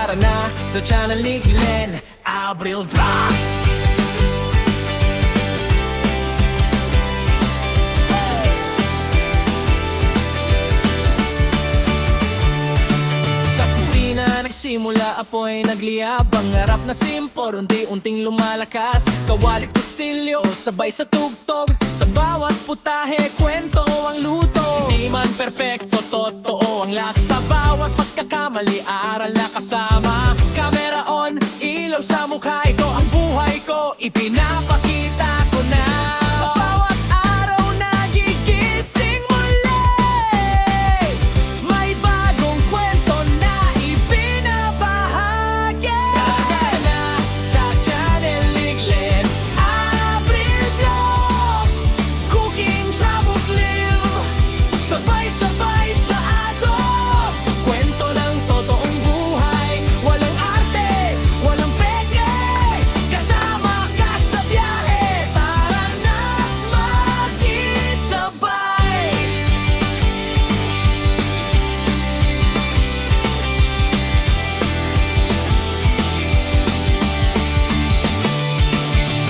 Tara na sa channel ni Glenn Abril Vlog. Sa kusina nagsimula apoy nagliyab. Pangarap na simpor, unti-unting lumalakas. Kawalit kutsilyo, sabay sa tugtog. Sa bawat putahe, kwento ang luto. Di man perpekto, totoo ang lasa. Bawat pagkakamali, aaral na kasama. Camera on, ilaw sa mukha. Ito ang buhay ko, ipinapakita ko na. Sa bawat araw nagigising muli, may bagong kwento na ibinabahagi. Tara na sa channel ni Glenn Abril Vlog. Cooking, travels, live, sabay-sabay sa agos. Kwento ng totoong buhay, walang arte, walang peke. Kasama ka sa biyahe, tara na makisabay.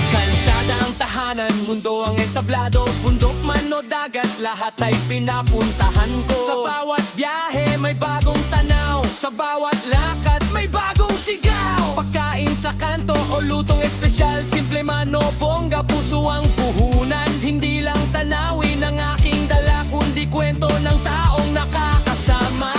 Kalsada ang tahanan, mundo ang entablado. Bundok man o dagat, lahat ay pinapuntahan ko. Sa bawat biyahe may bagong tanaw, sa bawat lakad may bagong sigaw. Pagkain sa kanto o lutong espesyal, simple man o bongga, puso ang puhunan. Hindi lang tanawin ang aking dala, kundi kwento ng taong nakakasama.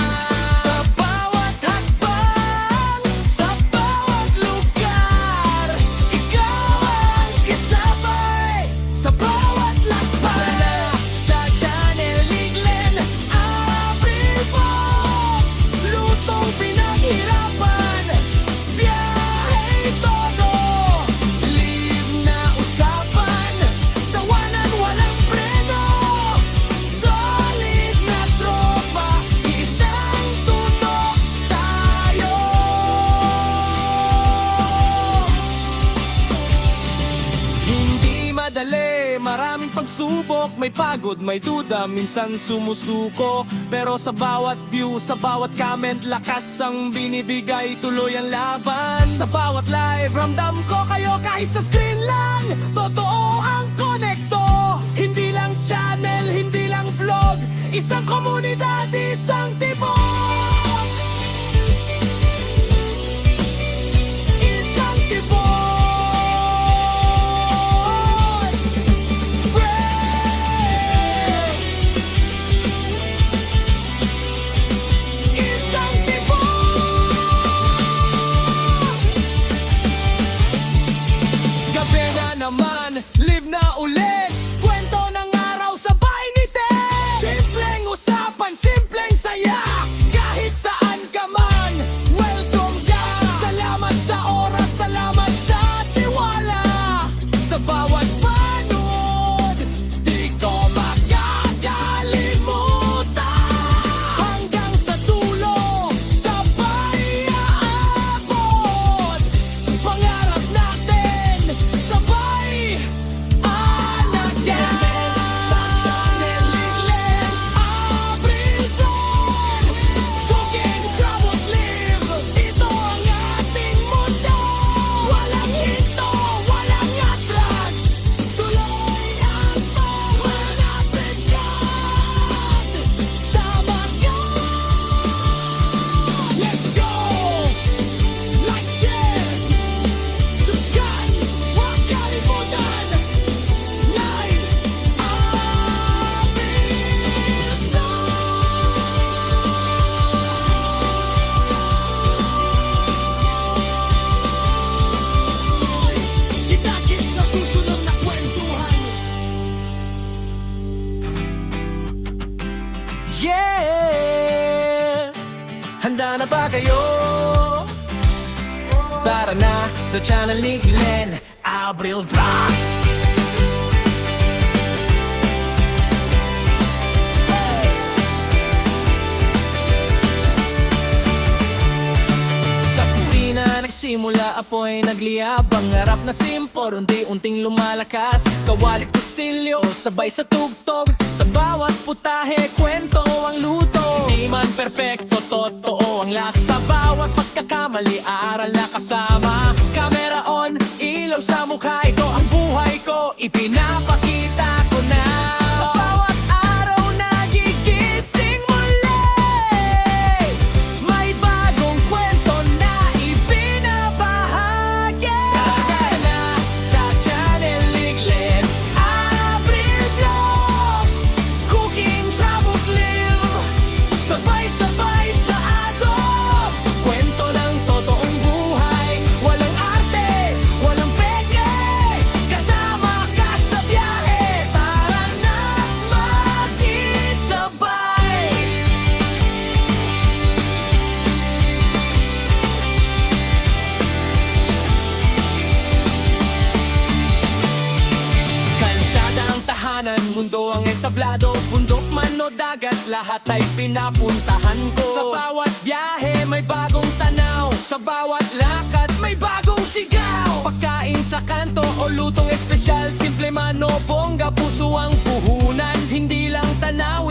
Sa bawat hakbang, sa bawat lugar, ikaw ang kasabay. Sa bawat lakbay, sa channel ni Glenn Abril Vlog. Lutong pinaghirapan, biyahe todo. Live na usapan, tawanan walang preno. Solid na tropa, isang tutok tayo. Hindi madali, maraming pagsubok. May pagod, may duda, minsan sumusuko. Pero sa bawat view, sa bawat comment, lakas ang binibigay, tuloy ang laban. Sa bawat live, ramdam ko kayo kahit sa screen lang. Totoo ang konekto, hindi lang channel, hindi lang vlog. Isang komunidad, isang tibok. Isang tibok. Isang tibok. Gabi na naman, live na ulit. Kwento ng araw, sabay ngiti. Simpleng usapan, simpleng saya. Kahit saan ka man, welcome ka. Salamat sa oras, salamat sa tiwala. Sa bawat panood, di ko makakalimutan. Hanggang sa dulo, sabay aabot. Pangarap natin, sabay anagan. Sa channel ni Glenn Abril Vlog. Cooking, travels, live, ito ang ating mundo. Walang hinto, walang atras, tuloy ang pangarapin yan. Sama ka, let's go. Like, share, subscribe, huwag kalimutan. Live Abril Vlog. Kita-kits sa susunod na kwentuhan. Yeah! Handa na ba kayo? Tara na sa channel ni Glenn Abril Vlog. Sa kusina nagsimula apoy nagliyab. Pangarap na simpor, unti-unting lumalakas. Kawalit kutsilyo, sabay sa tugtog. Sa bawat putahe, kwento ang luto. Di man perpekto, totoo ang lasa. Bawat pagkakamali, aral na kasama. Camera on, ilaw sa mukha, ito ang buhay ko, ipinapakita ko na. Sa bawat araw nagigising muli, may bagong kwento na ibinabahagi. Tara na sa Channel Liglet, Abril Vlog, Cooking Travels Live, sabay-sabay sa atos, kwento ng totoong buhay, walang arte, walang peke, kasama ka sa biyahe, tara na makisabay. Kalsada ang tahanan, mundo ang entablado, bundok man o dagat, lahat ay pinapuntahan ko. Sa bawat biyahe may bagong tanaw, sa bawat lakad may bagong sigaw. Pagkain sa kanto o lutong espesyal, simple man o bongga, puso ang puhunan, hindi lang tanawin